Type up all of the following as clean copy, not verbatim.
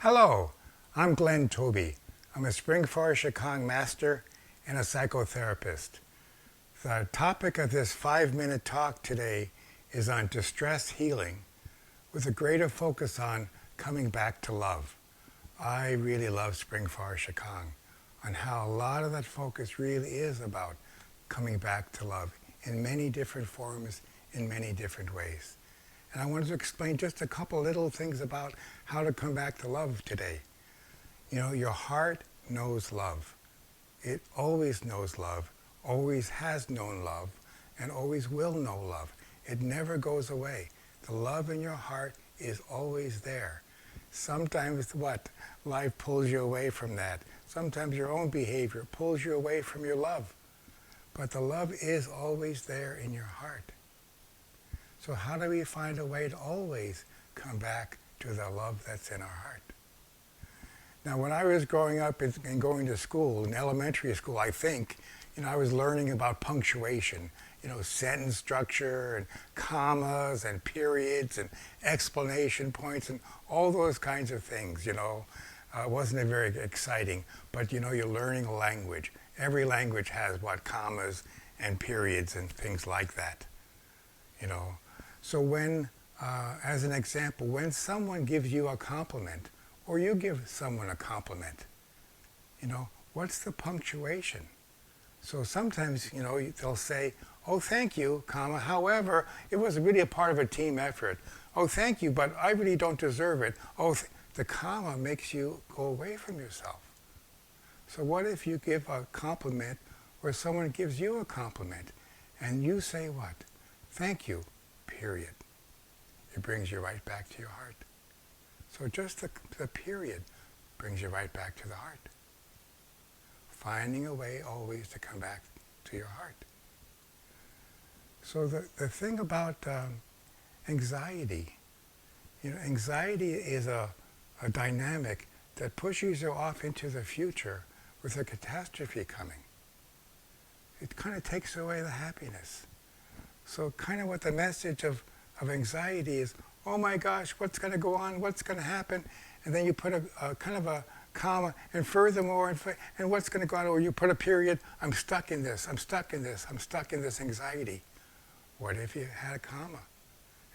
Hello, I'm Glenn Toby. I'm a Spring Forest Shikang master and a psychotherapist. The topic of this 5-minute talk today is on distress healing with a greater focus on coming back to love. I really love Spring Forest Shikang on how a lot of that focus really is about coming back to love in many different forms, in many different ways. And I wanted to explain just a couple little things about how to come back to love today. You know, your heart knows love. It always knows love, always has known love, and always will know love. It never goes away. The love in your heart is always there. Sometimes life pulls you away from that. Sometimes your own behavior pulls you away from your love. But the love is always there in your heart. So how do we find a way to always come back to the love that's in our heart? Now, when I was growing up and going to school, in elementary school, I think, I was learning about punctuation, sentence structure and commas and periods and explanation points and all those kinds of things, wasn't it very exciting? But, you're learning a language. Every language has commas and periods and things like that, So when, as an example, when someone gives you a compliment, or you give someone a compliment, what's the punctuation? So sometimes, they'll say, oh, thank you, comma, however, it was really a part of a team effort. Oh, thank you, but I really don't deserve it. Oh, the comma makes you go away from yourself. So what if you give a compliment, or someone gives you a compliment, and you say what? Thank you. Period. It brings you right back to your heart. So just the period brings you right back to the heart. Finding a way always to come back to your heart. So the thing about anxiety, anxiety is a dynamic that pushes you off into the future with a catastrophe coming. It kind of takes away the happiness. So kind of what the message of anxiety is, oh my gosh, what's going to go on, what's going to happen? And then you put a kind of a comma, and furthermore, and what's going to go on, or you put a period, I'm stuck in this, I'm stuck in this, I'm stuck in this anxiety. What if you had a comma?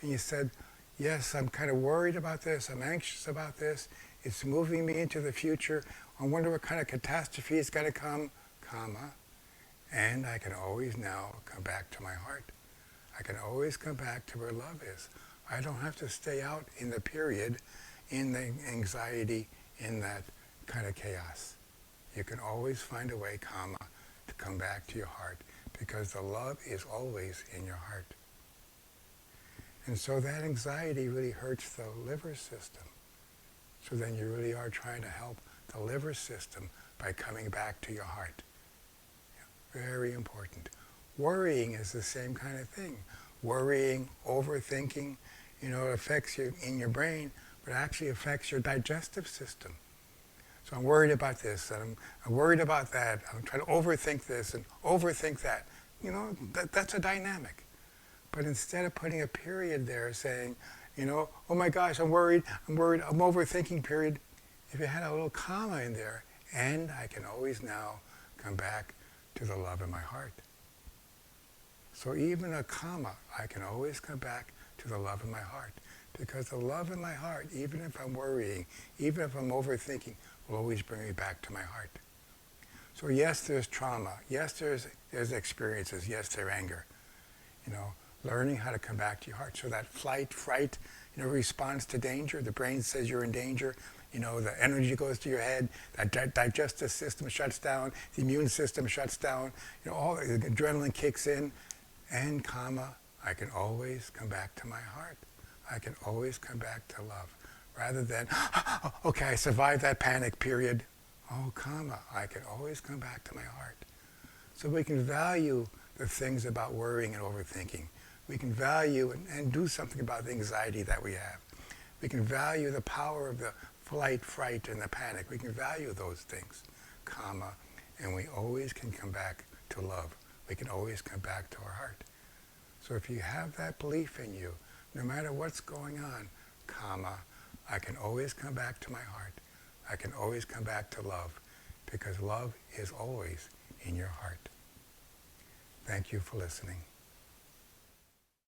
And you said, yes, I'm kind of worried about this, I'm anxious about this, it's moving me into the future, I wonder what kind of catastrophe is going to come, comma, and I can always now come back to my heart. I can always come back to where love is. I don't have to stay out in the period, in the anxiety, in that kind of chaos. You can always find a way, comma, to come back to your heart because the love is always in your heart. And so that anxiety really hurts the liver system. So then you really are trying to help the liver system by coming back to your heart. Very important. Worrying is the same kind of thing. Worrying, overthinking, it affects you in your brain, but actually affects your digestive system. So I'm worried about this, and I'm worried about that. I'm trying to overthink this and overthink that. That's a dynamic. But instead of putting a period there saying, oh my gosh, I'm worried, I'm overthinking, period, if you had a little comma in there, and I can always now come back to the love in my heart. So even a comma, I can always come back to the love in my heart. Because the love in my heart, even if I'm worrying, even if I'm overthinking, will always bring me back to my heart. So yes, there's trauma. Yes, there's experiences. Yes, there's anger. Learning how to come back to your heart. So that flight, fright, response to danger. The brain says you're in danger. The energy goes to your head, that digestive system shuts down, the immune system shuts down, all the adrenaline kicks in, and comma, I can always come back to my heart. I can always come back to love. Rather than, okay, I survived that panic period. Oh, comma, I can always come back to my heart. So we can value the things about worrying and overthinking. We can value and do something about the anxiety that we have. We can value the power of the flight, fright, and the panic. We can value those things, comma, and we always can come back to love. We can always come back to our heart. So if you have that belief in you, no matter what's going on, comma, I can always come back to my heart. I can always come back to love, because love is always in your heart. Thank you for listening.